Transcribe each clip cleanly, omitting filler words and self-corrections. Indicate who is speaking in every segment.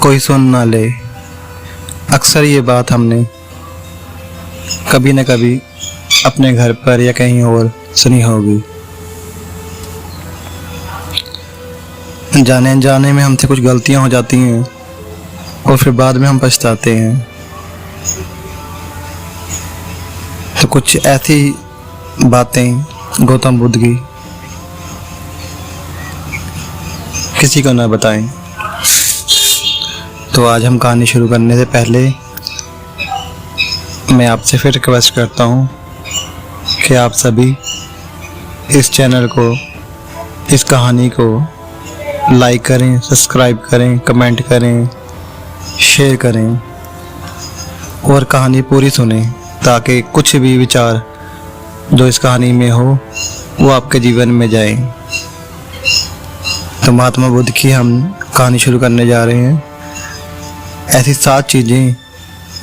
Speaker 1: कोई सुन ना ले। अक्सर ये बात हमने कभी न कभी अपने घर पर या कहीं और सुनी होगी। जाने अनजाने में हमसे कुछ गलतियां हो जाती हैं और फिर बाद में हम पछताते हैं। तो कुछ ऐसी बातें गौतम बुद्ध की किसी को ना बताएं। तो आज हम कहानी शुरू करने से पहले मैं आपसे फिर रिक्वेस्ट करता हूँ कि आप सभी इस चैनल को, इस कहानी को लाइक करें, सब्सक्राइब करें, कमेंट करें, शेयर करें और कहानी पूरी सुनें ताकि कुछ भी विचार जो इस कहानी में हो वो आपके जीवन में जाए। तो महात्मा बुद्ध की हम कहानी शुरू करने जा रहे हैं। ऐसी 7 चीज़ें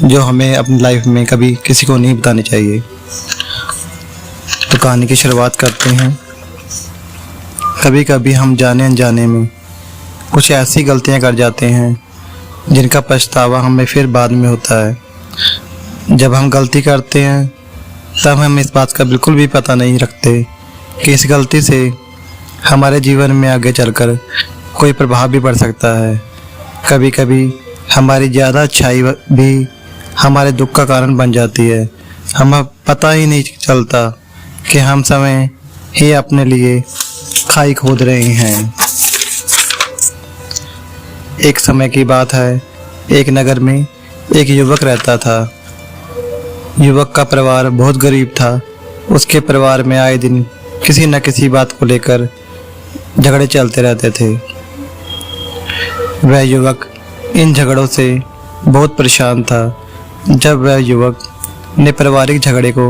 Speaker 1: जो हमें अपनी लाइफ में कभी किसी को नहीं बतानी चाहिए। तो कहानी की शुरुआत करते हैं। कभी कभी हम जाने अनजाने में कुछ ऐसी गलतियां कर जाते हैं जिनका पछतावा हमें फिर बाद में होता है। जब हम गलती करते हैं तब हम इस बात का बिल्कुल भी पता नहीं रखते कि इस गलती से हमारे जीवन में आगे चलकर कोई प्रभाव भी पड़ सकता है। कभी कभी हमारी ज़्यादा अच्छाई भी हमारे दुख का कारण बन जाती है। हमें पता ही नहीं चलता कि हम समय ही अपने लिए खाई खोद रहे हैं। एक समय की बात है, एक नगर में एक युवक रहता था। युवक का परिवार बहुत गरीब था। उसके परिवार में आए दिन किसी न किसी बात को लेकर झगड़े चलते रहते थे। वह युवक इन झगड़ों से बहुत परेशान था। जब वह युवक ने पारिवारिक झगड़े को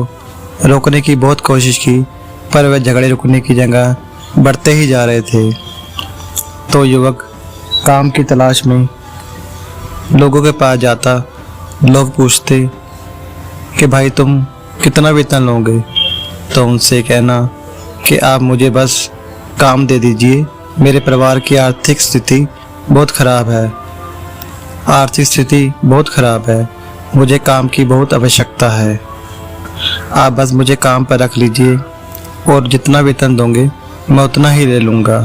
Speaker 1: रोकने की बहुत कोशिश की पर वह झगड़े रुकने की जगह बढ़ते ही जा रहे थे। तो युवक काम की तलाश में लोगों के पास जाता। लोग पूछते कि भाई तुम कितना वेतन लोगे? तो उनसे कहना कि आप मुझे बस काम दे दीजिए, मेरे परिवार की आर्थिक स्थिति बहुत ख़राब है। आर्थिक स्थिति बहुत ख़राब है, मुझे काम की बहुत आवश्यकता है। आप बस मुझे काम पर रख लीजिए और जितना वेतन दोगे मैं उतना ही ले लूँगा।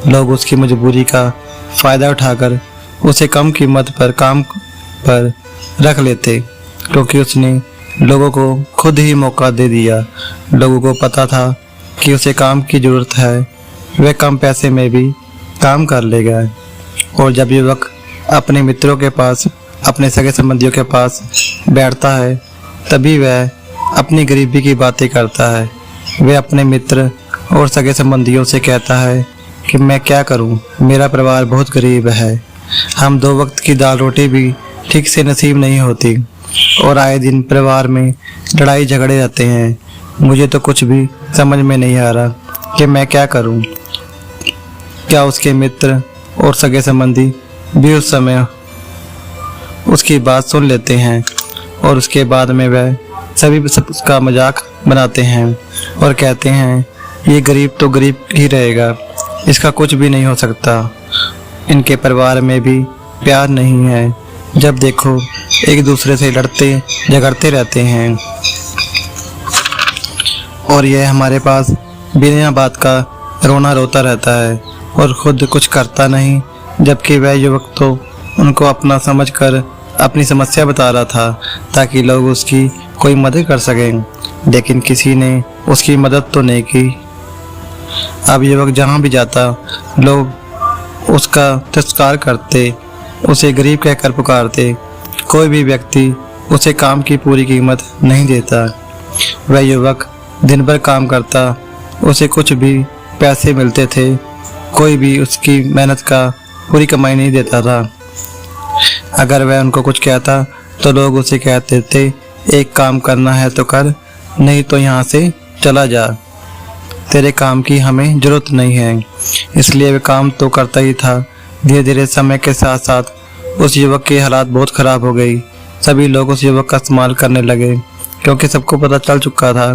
Speaker 1: लोग उसकी मजबूरी का फ़ायदा उठाकर उसे कम कीमत पर काम पर रख लेते क्योंकि उसने लोगों को खुद ही मौका दे दिया। लोगों को पता था कि उसे काम की ज़रूरत है, वह कम पैसे में भी काम कर लेगा। और जब युवक अपने मित्रों के पास, अपने सगे संबंधियों के पास बैठता है तभी वह अपनी गरीबी की बातें करता है। वह अपने मित्र और सगे संबंधियों से कहता है कि मैं क्या करूं, मेरा परिवार बहुत गरीब है। हम 2 वक्त की दाल रोटी भी ठीक से नसीब नहीं होती और आए दिन परिवार में लड़ाई झगड़े रहते हैं। मुझे तो कुछ भी समझ में नहीं आ रहा कि मैं क्या करूं। क्या उसके मित्र और सगे संबंधी भी उस समय उसकी बात सुन लेते हैं और उसके बाद में वह सभी उसका मजाक बनाते हैं और कहते हैं ये गरीब तो गरीब ही रहेगा, इसका कुछ भी नहीं हो सकता। इनके परिवार में भी प्यार नहीं है, जब देखो एक दूसरे से लड़ते झगड़ते रहते हैं और यह हमारे पास बिना बात का रोना रोता रहता है और खुद कुछ करता नहीं। जबकि वह युवक तो उनको अपना समझकर अपनी समस्या बता रहा था ताकि लोग उसकी कोई मदद कर सकें, लेकिन किसी ने उसकी मदद तो नहीं की। अब युवक जहाँ भी जाता लोग उसका तिरस्कार करते, उसे गरीब कहकर पुकारते। कोई भी व्यक्ति उसे काम की पूरी कीमत नहीं देता। वह युवक दिन भर काम करता, उसे कुछ भी पैसे मिलते थे, कोई भी उसकी मेहनत का पूरी कमाई नहीं देता था। अगर वह उनको कुछ कहता तो लोग उसे कहते थे एक काम करना है तो कर, नहीं तो यहाँ से चला जा, तेरे काम की हमें ज़रूरत नहीं है। इसलिए वह काम तो करता ही था। धीरे धीरे समय के साथ साथ उस युवक की हालात बहुत ख़राब हो गई। सभी लोग उस युवक का इस्तेमाल करने लगे क्योंकि सबको पता चल चुका था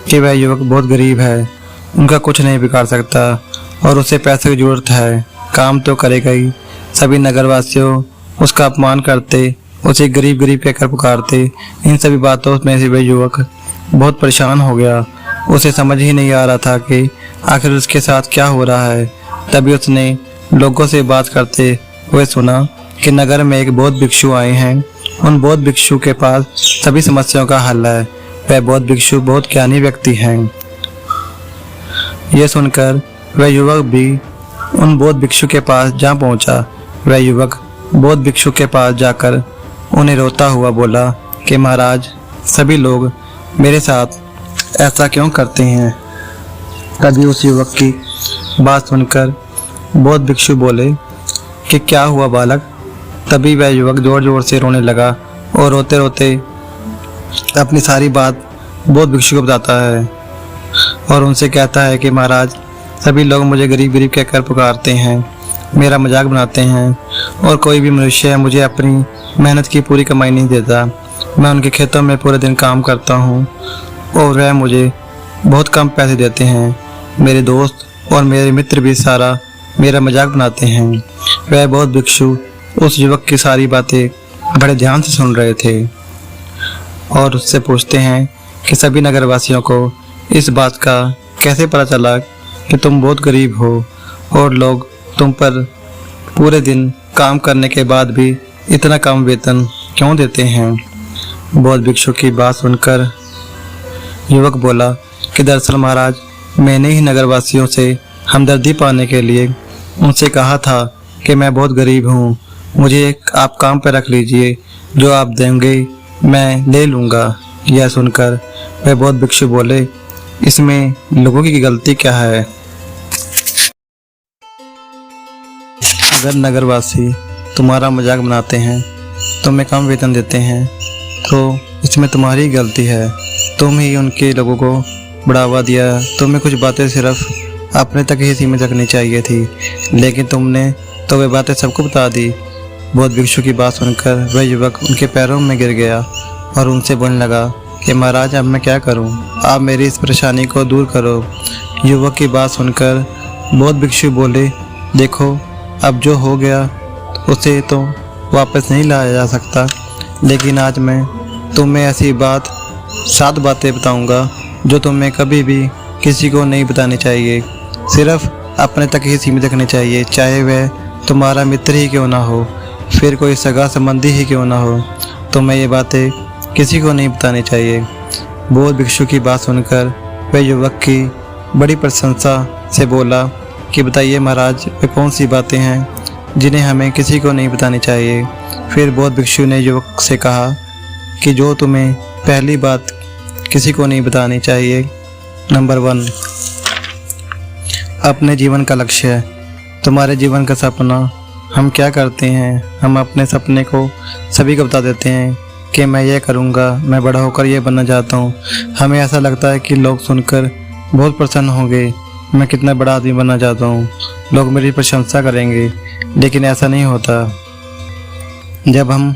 Speaker 1: कि वह युवक बहुत गरीब है, उनका कुछ नहीं बिगाड़ सकता और उसे पैसे की ज़रूरत है, काम तो करेगा ही। सभी नगरवासियों उसका अपमान करते, उसे गरीब गरीब कहकर पुकारते। इन सभी बातों में से वह युवक बहुत परेशान हो गया। उसे समझ ही नहीं आ रहा था कि आखिर उसके साथ क्या हो रहा है। तभी उसने लोगों से बात करते हुए सुना कि नगर में एक बौद्ध भिक्षु आए हैं। उन बौद्ध भिक्षु के पास सभी समस्याओं का हल है। वह बौद्ध भिक्षु बहुत ज्ञानी व्यक्ति हैं। यह सुनकर वह युवक भी उन बौद्ध भिक्षु के पास जा पहुंचा। वह युवक बौद्ध भिक्षु के पास जाकर उन्हें रोता हुआ बोला कि महाराज, सभी लोग मेरे साथ ऐसा क्यों करते हैं। तभी उस युवक की बात सुनकर बौद्ध भिक्षु बोले कि क्या हुआ बालक। तभी वह युवक जोर जोर से रोने लगा और रोते रोते अपनी सारी बात बौद्ध भिक्षु को बताता है और उनसे कहता है कि महाराज, सभी लोग मुझे गरीब गरीब कहकर पुकारते हैं, मेरा मजाक बनाते हैं और कोई भी मनुष्य मुझे अपनी मेहनत की पूरी कमाई नहीं देता। मैं उनके खेतों में पूरे दिन काम करता हूँ और वह मुझे बहुत कम पैसे देते हैं। मेरे दोस्त और मेरे मित्र भी सारा मेरा मजाक बनाते हैं। वह बौद्ध भिक्षु उस युवक की सारी बातें बड़े ध्यान से सुन रहे थे और उससे पूछते हैं कि सभी नगरवासियों को इस बात का कैसे पता चला कि तुम बहुत गरीब हो और लोग तुम पर पूरे दिन काम करने के बाद भी इतना कम वेतन क्यों देते हैं। बौद्ध भिक्षु की बात सुनकर युवक बोला कि दरअसल महाराज, मैंने ही नगरवासियों से हमदर्दी पाने के लिए उनसे कहा था कि मैं बहुत गरीब हूँ, मुझे आप काम पर रख लीजिए, जो आप देंगे मैं ले लूँगा। यह सुनकर वह बौद्ध भिक्षु बोले, इसमें लोगों की गलती क्या है। अगर नगरवासी तुम्हारा मजाक बनाते हैं, तुम्हें कम वेतन देते हैं, तो इसमें तुम्हारी गलती है। तुम ही उनके लोगों को बढ़ावा दिया। तुम्हें कुछ बातें सिर्फ अपने तक ही सीमित रखनी चाहिए थी, लेकिन तुमने तो वे बातें सबको बता दी। बौद्ध भिक्षु की बात सुनकर वह युवक उनके पैरों में गिर गया और उनसे बोलने लगा कि महाराज, अब मैं क्या करूं? आप मेरी इस परेशानी को दूर करो। युवक की बात सुनकर बौद्ध भिक्षु बोले, देखो, अब जो हो गया उसे तो वापस नहीं लाया जा सकता, लेकिन आज मैं तुम्हें ऐसी 7 बातें बताऊंगा जो तुम्हें कभी भी किसी को नहीं बतानी चाहिए, सिर्फ अपने तक ही सीमित रखनी चाहिए, चाहे वह तुम्हारा मित्र ही क्यों ना हो, फिर कोई सगा संबंधी ही क्यों ना हो। तुम्हें ये बातें किसी को नहीं बतानी चाहिए। बौद्ध भिक्षु की बात सुनकर वह युवक की बड़ी प्रशंसा से बोला कि बताइए महाराज, वे कौन सी बातें हैं जिन्हें हमें किसी को नहीं बतानी चाहिए। फिर बौद्ध भिक्षु ने युवक से कहा कि जो तुम्हें पहली बात किसी को नहीं बतानी चाहिए, नंबर 1, अपने जीवन का लक्ष्य है। तुम्हारे जीवन का सपना। हम क्या करते हैं, हम अपने सपने को सभी को बता देते हैं कि मैं ये करूँगा, मैं बड़ा होकर ये बनना चाहता हूँ। हमें ऐसा लगता है कि लोग सुनकर बहुत प्रसन्न होंगे, मैं कितना बड़ा आदमी बनना चाहता हूँ, लोग मेरी प्रशंसा करेंगे, लेकिन ऐसा नहीं होता। जब हम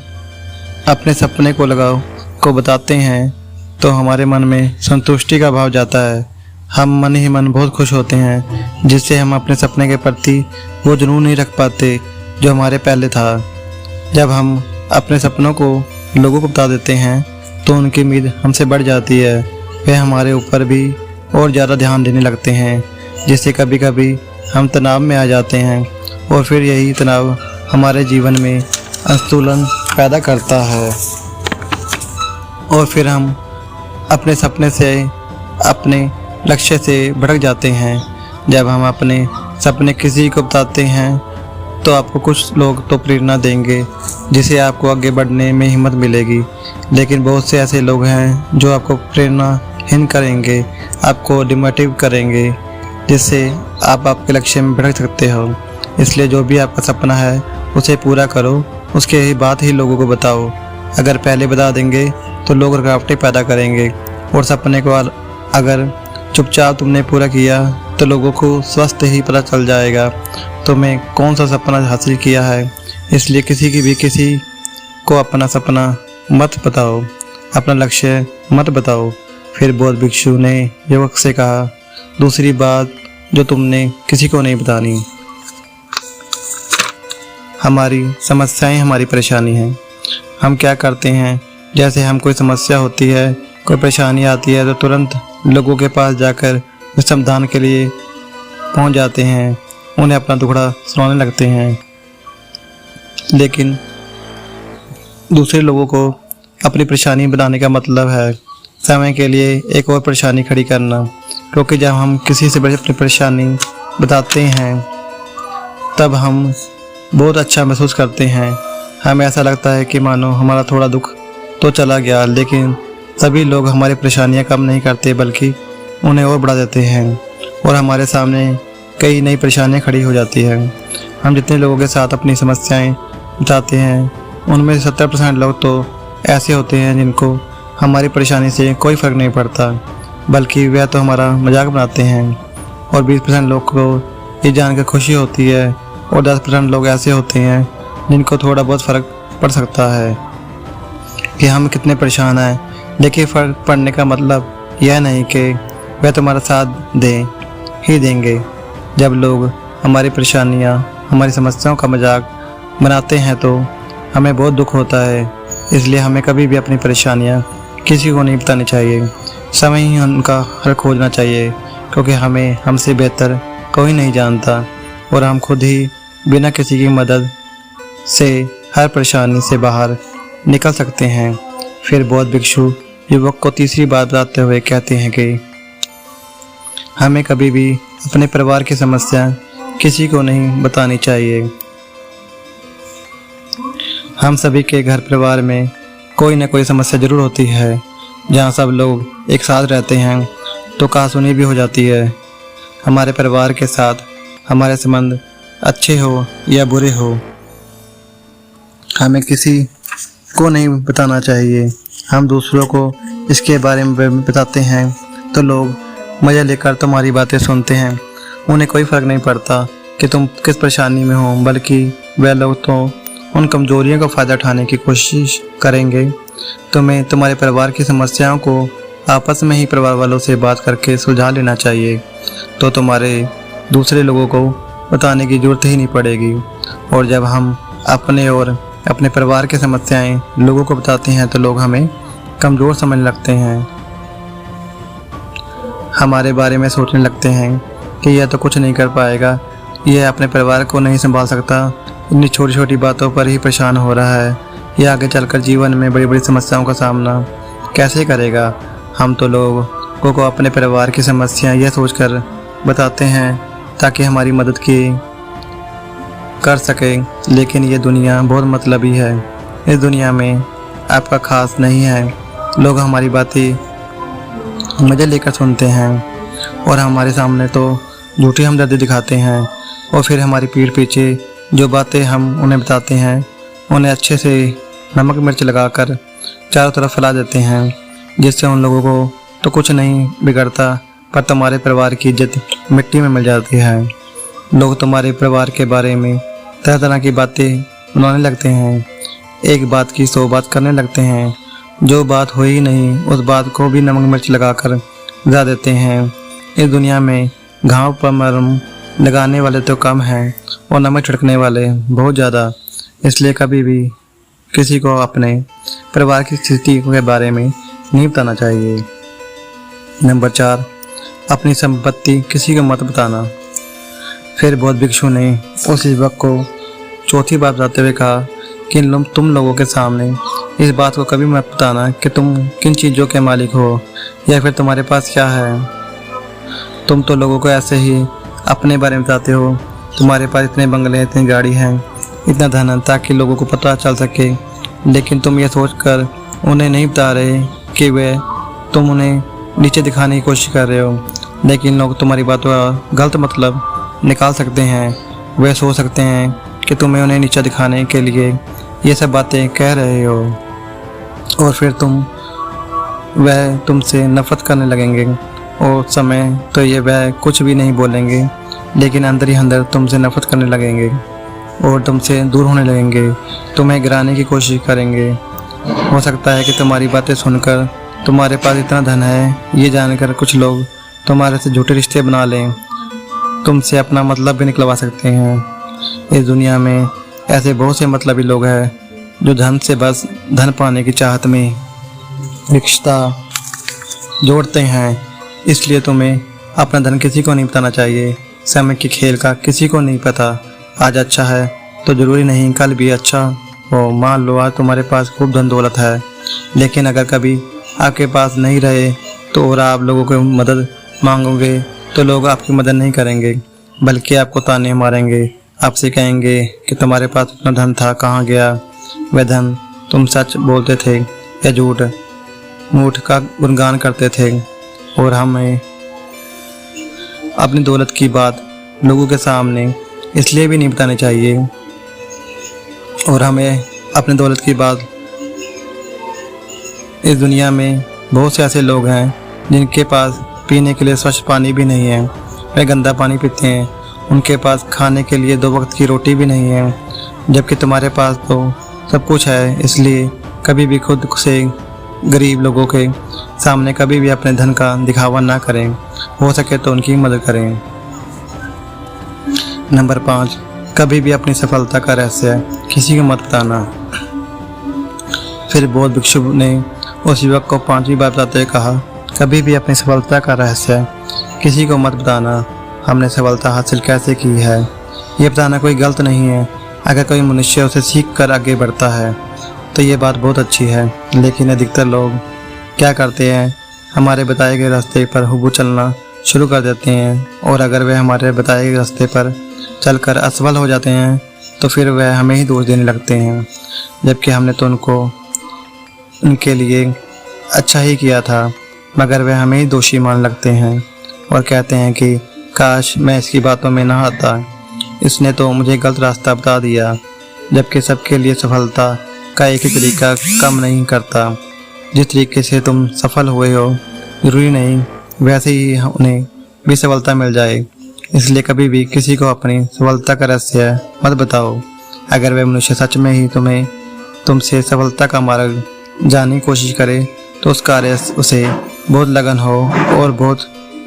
Speaker 1: अपने सपने को बताते हैं तो हमारे मन में संतुष्टि का भाव जाता है। हम मन ही मन बहुत खुश होते हैं, जिससे हम अपने सपने के प्रति वो जुनून नहीं रख पाते जो हमारे पहले था। जब हम अपने सपनों को लोगों को बता देते हैं तो उनकी उम्मीद हमसे बढ़ जाती है। वे हमारे ऊपर भी और ज़्यादा ध्यान देने लगते हैं, जिससे कभी कभी हम तनाव में आ जाते हैं और फिर यही तनाव हमारे जीवन में असंतुलन पैदा करता है और फिर हम अपने सपने से, अपने लक्ष्य से भटक जाते हैं। जब हम अपने सपने किसी को बताते हैं तो आपको कुछ लोग तो प्रेरणा देंगे, जिससे आपको आगे बढ़ने में हिम्मत मिलेगी, लेकिन बहुत से ऐसे लोग हैं जो आपको प्रेरणाहीन करेंगे, आपको डिमोटिव करेंगे, जिससे आप आपके लक्ष्य में भटक सकते हो। इसलिए जो भी आपका सपना है उसे पूरा करो, उसके ही बात ही लोगों को बताओ। अगर पहले बता देंगे तो लोग रुकावटें पैदा करेंगे और सपने को अगर चुपचाप तुमने पूरा किया तो लोगों को स्वस्थ ही पता चल जाएगा तुम्हें कौन सा सपना हासिल किया है। इसलिए किसी को अपना सपना मत बताओ, अपना लक्ष्य मत बताओ। फिर बौद्ध भिक्षु ने युवक से कहा, दूसरी बात जो तुमने किसी को नहीं बतानी। हमारी समस्याएं हमारी परेशानी हैं। हम क्या करते हैं, जैसे हम कोई समस्या होती है, कोई परेशानी आती है तो तुरंत लोगों के पास जाकर उस समाधान के लिए पहुंच जाते हैं, उन्हें अपना दुखड़ा सुनाने लगते हैं। लेकिन दूसरे लोगों को अपनी परेशानी बताने का मतलब है समय के लिए एक और परेशानी खड़ी करना। क्योंकि जब हम किसी से अपनी परेशानी बताते हैं तब हम बहुत अच्छा महसूस करते हैं। हमें ऐसा लगता है कि मानो हमारा थोड़ा दुख तो चला गया, लेकिन सभी लोग हमारी परेशानियां कम नहीं करते बल्कि उन्हें और बढ़ा देते हैं और हमारे सामने कई नई परेशानियां खड़ी हो जाती हैं। हम जितने लोगों के साथ अपनी समस्याएं बताते हैं उनमें 70% लोग तो ऐसे होते हैं जिनको हमारी परेशानी से कोई फ़र्क नहीं पड़ता, बल्कि वह तो हमारा मजाक बनाते हैं। और 20% लोग को ये जानकर खुशी होती है और 10% लोग ऐसे होते हैं जिनको थोड़ा बहुत फ़र्क पड़ सकता है कि हम कितने परेशान हैं। लेकिन फ़र्क पड़ने का मतलब यह नहीं कि वह तुम्हारा साथ देंगे। जब लोग हमारी परेशानियां, हमारी समस्याओं का मजाक बनाते हैं तो हमें बहुत दुख होता है। इसलिए हमें कभी भी अपनी परेशानियां किसी को नहीं बतानी चाहिए, समय ही उनका हल खोजना चाहिए। क्योंकि हमें हमसे बेहतर कोई नहीं जानता और हम खुद ही बिना किसी की मदद से हर परेशानी से बाहर निकल सकते हैं। फिर बौद्ध भिक्षु युवक को तीसरी बात बताते हुए कहते हैं कि हमें कभी भी अपने परिवार की समस्या किसी को नहीं बतानी चाहिए। हम सभी के घर परिवार में कोई न कोई समस्या जरूर होती है। जहाँ सब लोग एक साथ रहते हैं तो कहासुनी भी हो जाती है। हमारे परिवार के साथ हमारे संबंध अच्छे हो या बुरे हो, हमें किसी को नहीं बताना चाहिए। हम दूसरों को इसके बारे में बताते हैं तो लोग मज़ा लेकर तुम्हारी बातें सुनते हैं। उन्हें कोई फ़र्क नहीं पड़ता कि तुम किस परेशानी में हो, बल्कि वह लोग तो उन कमज़ोरियों का फ़ायदा उठाने की कोशिश करेंगे। तुम्हें तुम्हारे परिवार की समस्याओं को आपस में ही परिवार वालों से बात करके सुलझा लेना चाहिए, तो तुम्हारे दूसरे लोगों को बताने की ज़रूरत ही नहीं पड़ेगी। और जब हम अपने और अपने परिवार की समस्याएं लोगों को बताते हैं तो लोग हमें कमज़ोर समझने लगते हैं, हमारे बारे में सोचने लगते हैं कि यह तो कुछ नहीं कर पाएगा, यह अपने परिवार को नहीं संभाल सकता, इतनी छोटी छोटी बातों पर ही परेशान हो रहा है, यह आगे चलकर जीवन में बड़ी बड़ी समस्याओं का सामना कैसे करेगा। हम तो लोगों को अपने परिवार की समस्याएं यह सोचकर बताते हैं ताकि हमारी मदद कर सके। लेकिन ये दुनिया बहुत मतलबी है। इस दुनिया में आपका खास नहीं है। लोग हमारी बातें मज़े लेकर सुनते हैं और हमारे सामने तो झूठी हमदर्दी दिखाते हैं और फिर हमारी पीठ पीछे जो बातें हम उन्हें बताते हैं उन्हें अच्छे से नमक मिर्च लगाकर चारों तरफ फैला देते हैं, जिससे उन लोगों को तो कुछ नहीं बिगड़ता पर तुम्हारे परिवार की इज्जत मिट्टी में मिल जाती है। लोग तुम्हारे परिवार के बारे में तरह तरह की बातें बनाने लगते हैं, एक बात की 100 बात करने लगते हैं। जो बात हुई नहीं उस बात को भी नमक मिर्च लगाकर गिरा देते हैं। इस दुनिया में घाव पर मरहम लगाने वाले तो कम हैं और नमक छिड़कने वाले बहुत ज़्यादा। इसलिए कभी भी किसी को अपने परिवार की स्थिति के बारे में नहीं बताना चाहिए। नंबर 4, अपनी संपत्ति किसी को मत बताना। फिर बौद्ध भिक्षु ने उस युवक को चौथी बात बताते हुए कहा कि तुम लोगों के सामने इस बात को कभी मत बताना कि तुम किन चीज़ों के मालिक हो या फिर तुम्हारे पास क्या है। तुम तो लोगों को ऐसे ही अपने बारे में बताते हो, तुम्हारे पास इतने बंगले, इतनी गाड़ी हैं, इतना धन है, ताकि लोगों को पता चल सके। लेकिन तुम ये सोचकर उन्हें नहीं बता रहे कि तुम उन्हें नीचे दिखाने की कोशिश कर रहे हो। लेकिन लोग तुम्हारी बातों का गलत मतलब निकाल सकते हैं। वे सोच सकते हैं कि तुम्हें उन्हें नीचा दिखाने के लिए ये सब बातें कह रहे हो और फिर वह तुमसे नफरत करने लगेंगे। और समय तो ये वह कुछ भी नहीं बोलेंगे, लेकिन अंदर ही अंदर तुमसे नफरत करने लगेंगे और तुमसे दूर होने लगेंगे, तुम्हें गिराने की कोशिश करेंगे। हो सकता है कि तुम्हारी बातें सुनकर तुम्हारे पास इतना धन है ये जानकर कुछ लोग तुम्हारे से झूठे रिश्ते बना लें, तुमसे अपना मतलब भी निकलवा सकते हैं। इस दुनिया में ऐसे बहुत से मतलबी लोग हैं जो धन से बस धन पाने की चाहत में रिश्ता जोड़ते हैं। इसलिए तुम्हें अपना धन किसी को नहीं बताना चाहिए। समय के खेल का किसी को नहीं पता। आज अच्छा है तो ज़रूरी नहीं कल भी अच्छा हो। मान लो आज तुम्हारे पास खूब धन दौलत है, लेकिन अगर कभी आपके पास नहीं रहे तो और आप लोगों को मदद मांगोगे तो लोग आपकी मदद नहीं करेंगे, बल्कि आपको ताने मारेंगे। आपसे कहेंगे कि तुम्हारे पास इतना धन था, कहाँ गया वह धन? तुम सच बोलते थे या झूठ मूठ का गुणगान करते थे? और हमें अपनी दौलत की बात लोगों के सामने इसलिए भी नहीं बतानी चाहिए, और हमें अपनी दौलत की बात इस दुनिया में बहुत से ऐसे लोग हैं जिनके पास पीने के लिए स्वच्छ पानी भी नहीं है, वे गंदा पानी पीते हैं। उनके पास खाने के लिए 2 वक्त की रोटी भी नहीं है, जबकि तुम्हारे पास तो सब कुछ है। इसलिए कभी भी खुद से गरीब लोगों के सामने कभी भी अपने धन का दिखावा ना करें। हो सके तो उनकी मदद करें। नंबर 5, कभी भी अपनी सफलता का रहस्य किसी को मत बताना। फिर बौद्ध भिक्षु ने उस युवक को 5वीं बार बताते हुए कहा, कभी भी अपनी सफलता का रहस्य किसी को मत बताना। हमने सफलता हासिल कैसे की है ये बताना कोई गलत नहीं है। अगर कोई मनुष्य उसे सीख कर आगे बढ़ता है तो ये बात बहुत अच्छी है, लेकिन अधिकतर लोग क्या करते हैं, हमारे बताए गए रास्ते पर हुबहू चलना शुरू कर देते हैं, और अगर वे हमारे बताए गए रास्ते पर चलकर असफल हो जाते हैं तो फिर वह हमें ही दोष देने लगते हैं, जबकि हमने तो उनके लिए अच्छा ही किया था। मगर वे हमें ही दोषी मान लगते हैं और कहते हैं कि काश मैं इसकी बातों में ना आता, इसने तो मुझे गलत रास्ता बता दिया। जबकि सबके लिए सफलता का एक ही तरीका कम नहीं करता। जिस तरीके से तुम सफल हुए हो ज़रूरी नहीं वैसे ही उन्हें भी सफलता मिल जाए। इसलिए कभी भी किसी को अपनी सफलता का रहस्य मत बताओ। अगर वह मनुष्य सच में ही तुमसे सफलता का मार्ग जानने की कोशिश करे तो उस कार्य उसे बहुत लगन हो और बहुत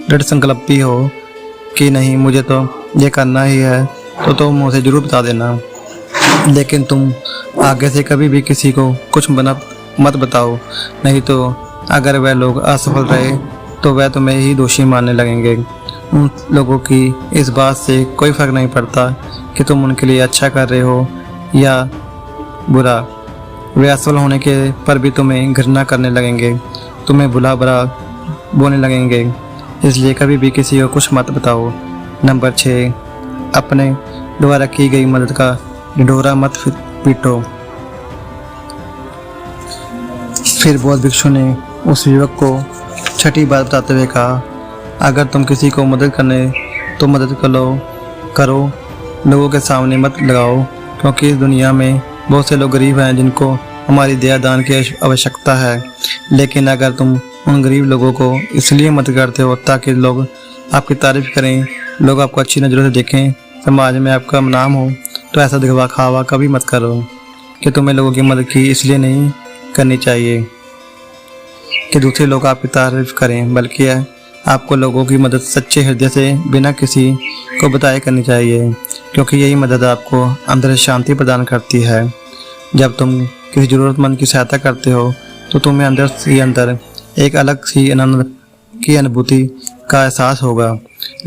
Speaker 1: दृढ़ संकल्प भी हो कि नहीं मुझे तो ये करना ही है, तो तुम मुझे ज़रूर बता देना। लेकिन तुम आगे से कभी भी किसी को कुछ मत बताओ, नहीं तो अगर वह लोग असफल रहे तो वह तुम्हें ही दोषी मानने लगेंगे। उन लोगों की इस बात से कोई फ़र्क नहीं पड़ता कि तुम उनके लिए अच्छा कर रहे हो या बुरा। वे असफल होने के पर भी तुम्हें घृणा करने लगेंगे, तुम्हें बुरा बोलने लगेंगे। इसलिए कभी भी किसी को कुछ मत बताओ। नंबर 6, अपने द्वारा की गई मदद का ढिंढोरा मत पीटो। फिर बौद्ध भिक्षु ने उस युवक को 6ठी बात बताते हुए कहा, अगर तुम किसी को मदद करने तो मदद करो, लोगों के सामने मत लगाओ, क्योंकि इस दुनिया में बहुत से लोग गरीब हैं जिनको हमारी दया दान की आवश्यकता है। लेकिन अगर तुम उन गरीब लोगों को इसलिए मदद करते हो ताकि लोग आपकी तारीफ करें, लोग आपको अच्छी नज़रों से देखें, समाज में आपका नाम हो, तो ऐसा दिखावा कभी मत करो कि तुम्हें लोगों की मदद की इसलिए नहीं करनी चाहिए कि दूसरे लोग आपकी तारीफ करें, बल्कि आपको लोगों की मदद सच्चे हृदय से बिना किसी को बताए करनी चाहिए, क्योंकि यही मदद आपको अंदर से शांति प्रदान करती है। जब तुम किसी ज़रूरतमंद की सहायता करते हो तो तुम्हें अंदर से अंदर एक अलग सी आनंद की अनुभूति का एहसास होगा।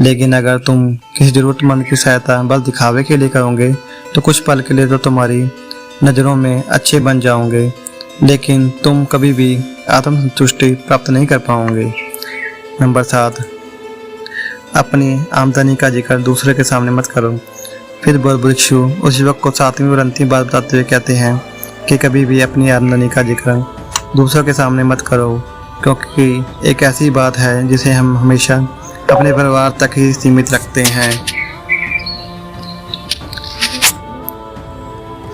Speaker 1: लेकिन अगर तुम किसी ज़रूरतमंद की सहायता बस दिखावे के लिए करोगे तो कुछ पल के लिए तो तुम्हारी नज़रों में अच्छे बन जाओगे, लेकिन तुम कभी भी आत्मसंतुष्टि प्राप्त नहीं कर पाओगे। नंबर 7, अपनी आमदनी का जिक्र दूसरे के सामने मत करो। फिर बौद्ध भिक्षु उस युवक को 7वीं और अंतिम बात बताते हुए कहते हैं कि कभी भी अपनी आमदनी का जिक्र दूसरों के सामने मत करो, क्योंकि एक ऐसी बात है जिसे हम हमेशा अपने परिवार तक ही सीमित रखते हैं।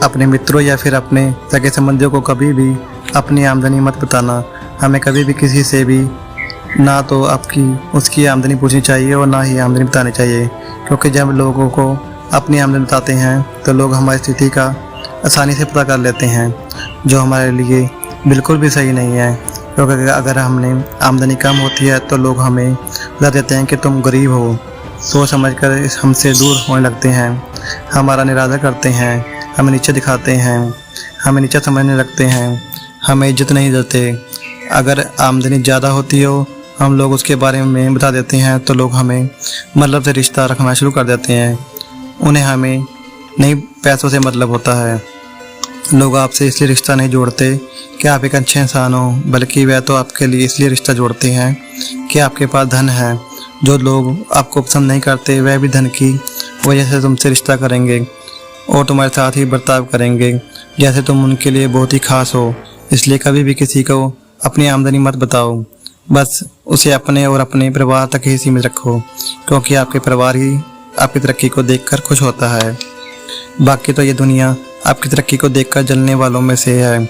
Speaker 1: अपने मित्रों या फिर अपने सगे संबंधियों को कभी भी अपनी आमदनी मत बताना। हमें कभी भी किसी से भी ना तो उसकी आमदनी पूछनी चाहिए और ना ही आमदनी बतानी चाहिए, क्योंकि जब लोगों को अपनी आमदनी बताते हैं तो लोग हमारी स्थिति का आसानी से पता कर लेते हैं, जो हमारे लिए बिल्कुल भी सही नहीं है। क्योंकि अगर हमने आमदनी कम होती है तो लोग हमें बता देते हैं कि तुम गरीब हो, सोच समझकर हमसे दूर होने लगते हैं, हमारा निरादर करते हैं, हमें नीचे दिखाते हैं, हमें नीचा समझने लगते हैं, हमें इज्जत नहीं देते। अगर आमदनी ज़्यादा होती हो, हम लोग उसके बारे में बता देते हैं तो लोग हमें मतलब से रिश्ता रखना शुरू कर देते हैं। उन्हें हमें नहीं पैसों से मतलब होता है। लोग आपसे इसलिए रिश्ता नहीं जोड़ते कि आप एक अच्छे इंसान हो, बल्कि वह तो आपके लिए इसलिए रिश्ता जोड़ते हैं कि आपके पास धन है। जो लोग आपको पसंद नहीं करते वह भी धन की वजह से तुमसे रिश्ता करेंगे और तुम्हारे साथ ही बर्ताव करेंगे जैसे तुम उनके लिए बहुत ही खास हो। इसलिए कभी भी किसी को अपनी आमदनी मत बताओ, बस उसे अपने और अपने परिवार तक ही सीमित रखो, क्योंकि आपके परिवार ही आपकी तरक्की को देखकर खुश होता है। बाकी तो ये दुनिया आपकी तरक्की को देखकर जलने वालों में से है।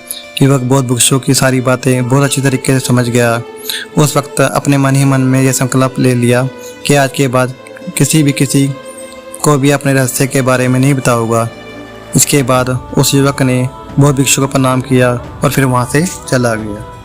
Speaker 1: युवक बहुत बुक्सों की सारी बातें बहुत अच्छी तरीके से समझ गया। उस वक्त अपने मन ही मन में यह संकल्प ले लिया कि आज के बाद किसी को भी अपने रहस्य के बारे में नहीं बताऊंगा। इसके बाद उस युवक ने बहुत भिक्षुक को प्रणाम किया और फिर वहाँ से चला गया।